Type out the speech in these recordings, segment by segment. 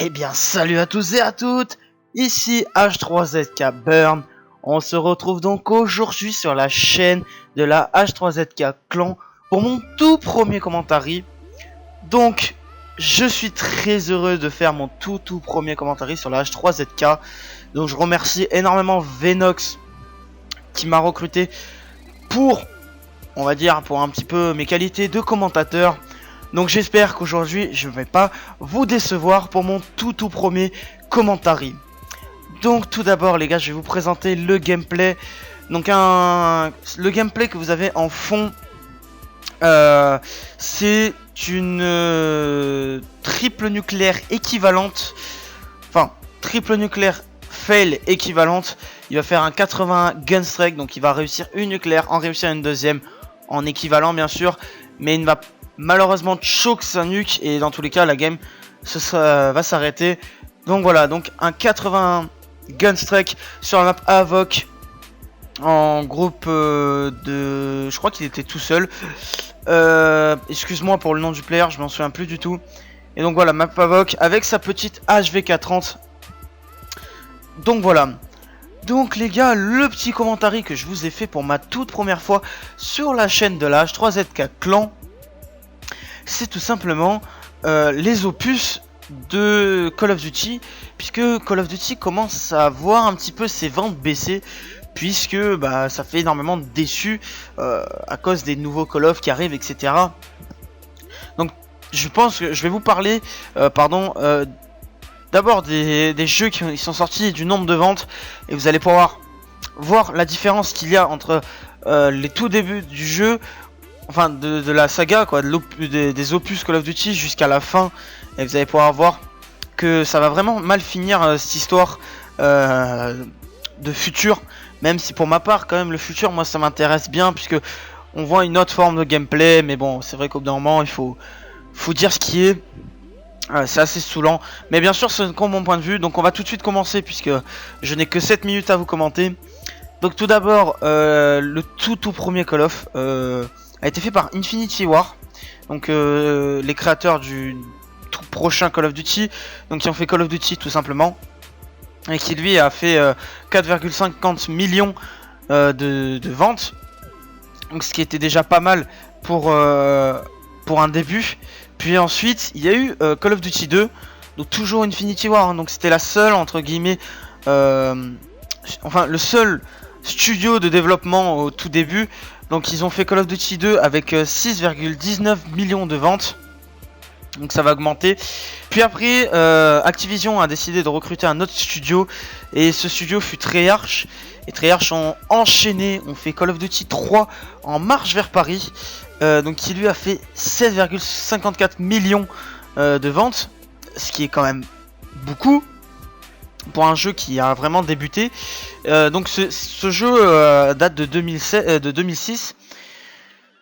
Eh bien salut à tous et à toutes, ici H3ZK Burn. On se retrouve donc aujourd'hui sur la chaîne de la H3ZK Clan pour mon tout premier commentary. Donc je suis très heureux de faire mon tout premier commentary sur la H3ZK. Donc je remercie énormément Venox qui m'a recruté pour, on va dire, pour un petit peu mes qualités de commentateur. Donc j'espère qu'aujourd'hui je ne vais pas vous décevoir pour mon tout premier commentary. Donc tout d'abord les gars, je vais vous présenter le gameplay. Donc le gameplay que vous avez en fond, c'est une triple nucléaire équivalente. Enfin, triple nucléaire fail équivalente. Il va faire un 80 gunstrike, donc il va réussir une nucléaire, en réussir une deuxième en équivalent bien sûr. Mais il ne va malheureusement choke sa nuque et dans tous les cas la game va s'arrêter. Donc voilà, donc un 80 gunstrike sur la map Havoc en groupe de... Je crois qu'il était tout seul. Excuse-moi pour le nom du player, je m'en souviens plus du tout. Et donc voilà, map Havoc avec sa petite HVK30. Donc voilà. Donc les gars, le petit commentary que je vous ai fait pour ma toute première fois sur la chaîne de la H3ZK Clan, c'est tout simplement les opus de Call of Duty, puisque Call of Duty commence à voir un petit peu ses ventes baisser, puisque bah, ça fait énormément de déçus à cause des nouveaux Call of qui arrivent, etc. Donc je pense que je vais vous parler d'abord des jeux qui sont sortis et du nombre de ventes, et vous allez pouvoir voir la différence qu'il y a entre les tout débuts du jeu, enfin de la saga quoi, des opus Call of Duty jusqu'à la fin, et vous allez pouvoir voir que ça va vraiment mal finir cette histoire de futur, même si pour ma part quand même le futur moi ça m'intéresse bien, puisque on voit une autre forme de gameplay, mais bon c'est vrai qu'au bout d'un moment il faut dire ce qui est. C'est assez saoulant, mais bien sûr c'est mon point de vue. Donc on va tout de suite commencer, puisque je n'ai que 7 minutes à vous commenter. Donc tout d'abord le tout premier Call of a été fait par Infinity War, donc les créateurs du tout prochain Call of Duty, donc qui ont fait Call of Duty tout simplement, et qui lui a fait 4,50 millions de ventes, donc ce qui était déjà pas mal pour un début. Puis ensuite il y a eu Call of Duty 2, donc toujours Infinity War, hein, donc c'était la seule entre guillemets enfin le seul studio de développement au tout début. Donc ils ont fait Call of Duty 2 avec 6,19 millions de ventes, donc ça va augmenter. Puis après Activision a décidé de recruter un autre studio, et ce studio fut Treyarch. Et Treyarch ont enchaîné, ont fait Call of Duty 3 en marche vers Paris, donc qui lui a fait 16,54 millions de ventes, ce qui est quand même beaucoup pour un jeu qui a vraiment débuté. Donc ce jeu date de 2006.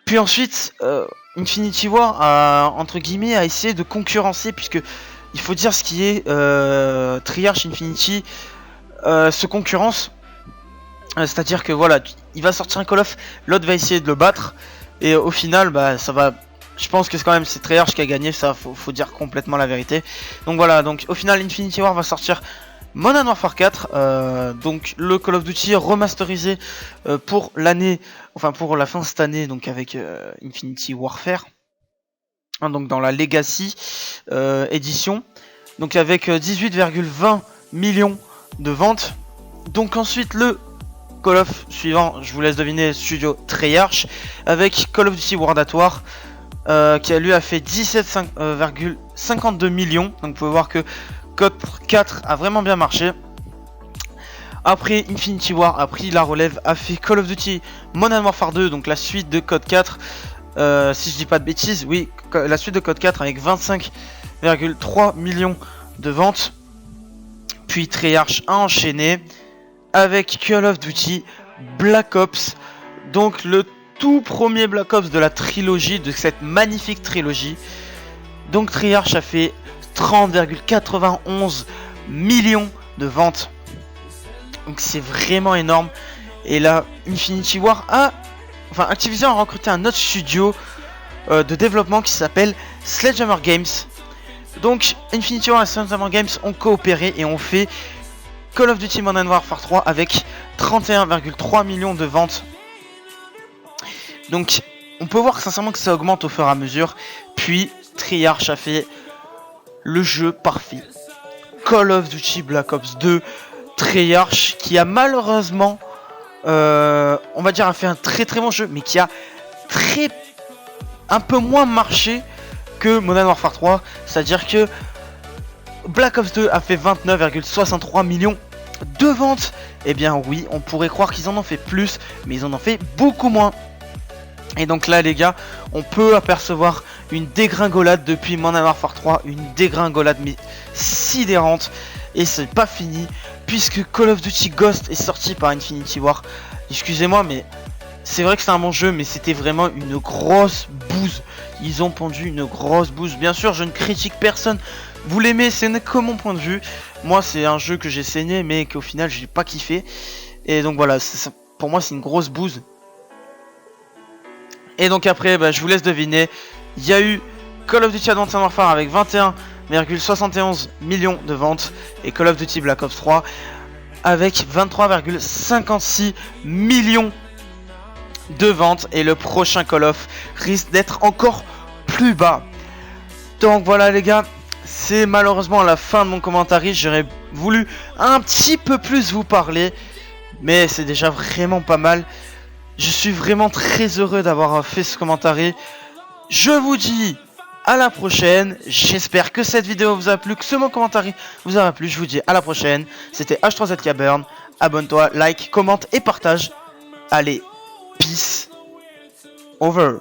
Puis ensuite Infinity War a essayé de concurrencer, puisque il faut dire ce qui est, Treyarch Infinity se concurrence, c'est à dire que voilà, il va sortir un Call of, l'autre va essayer de le battre, et au final bah ça va, je pense que c'est quand même c'est Treyarch qui a gagné, ça faut dire complètement la vérité. Donc voilà, donc au final Infinity War va sortir Modern Warfare 4, donc le Call of Duty remasterisé pour l'année, enfin pour la fin de cette année, donc avec Infinity Warfare, hein, donc dans la Legacy édition, donc avec 18,20 millions de ventes. Donc ensuite le Call of suivant, je vous laisse deviner, studio Treyarch, avec Call of Duty World at War, qui lui a fait 17,52 millions. Donc vous pouvez voir que Code 4 a vraiment bien marché. Après Infinity War a pris la relève, a fait Call of Duty Modern Warfare 2, donc la suite de Code 4, si je dis pas de bêtises, oui, la suite de Code 4 avec 25,3 millions de ventes. Puis Treyarch a enchaîné avec Call of Duty Black Ops, donc le tout premier Black Ops de la trilogie, de cette magnifique trilogie. Donc Treyarch a fait 30,91 millions de ventes, donc c'est vraiment énorme. Et là Infinity War Activision a recruté un autre studio de développement qui s'appelle Sledgehammer Games. Donc Infinity Ward et Sledgehammer Games ont coopéré et ont fait Call of Duty Modern Warfare 3 avec 31,3 millions de ventes. Donc on peut voir sincèrement que ça augmente au fur et à mesure. Puis Treyarch a fait le jeu parfait. Call of Duty Black Ops 2. Treyarch qui a malheureusement, on va dire, a fait un très bon jeu, mais qui a un peu moins marché que Modern Warfare 3. C'est-à-dire que Black Ops 2 a fait 29,63 millions de ventes. Eh bien oui, on pourrait croire qu'ils en ont fait plus, mais ils en ont fait beaucoup moins. Et donc là les gars, on peut apercevoir une dégringolade depuis Modern Warfare 3, une dégringolade mais sidérante. Et c'est pas fini, puisque Call of Duty Ghost est sorti par Infinity Ward. Excusez-moi, mais c'est vrai que c'est un bon jeu, mais c'était vraiment une grosse bouse. Ils ont pondu une grosse bouse. Bien sûr, je ne critique personne. Vous l'aimez, ce n'est que mon point de vue. Moi, c'est un jeu que j'ai saigné, mais qu'au final, j'ai pas kiffé. Et donc voilà, pour moi, c'est une grosse bouse. Et donc après, bah, je vous laisse deviner. Il y a eu Call of Duty Advanced Warfare avec 21,71 millions de ventes. Et Call of Duty Black Ops 3 avec 23,56 millions de ventes. Et le prochain Call of risque d'être encore plus bas. Donc voilà les gars, c'est malheureusement la fin de mon commentaire. J'aurais voulu un petit peu plus vous parler, mais c'est déjà vraiment pas mal. Je suis vraiment très heureux d'avoir fait ce commentaire. Je vous dis à la prochaine. J'espère que cette vidéo vous a plu, que ce mon commentaire vous aura plu. Je vous dis à la prochaine. C'était H3ZKburn. Abonne-toi, like, commente et partage. Allez, peace over.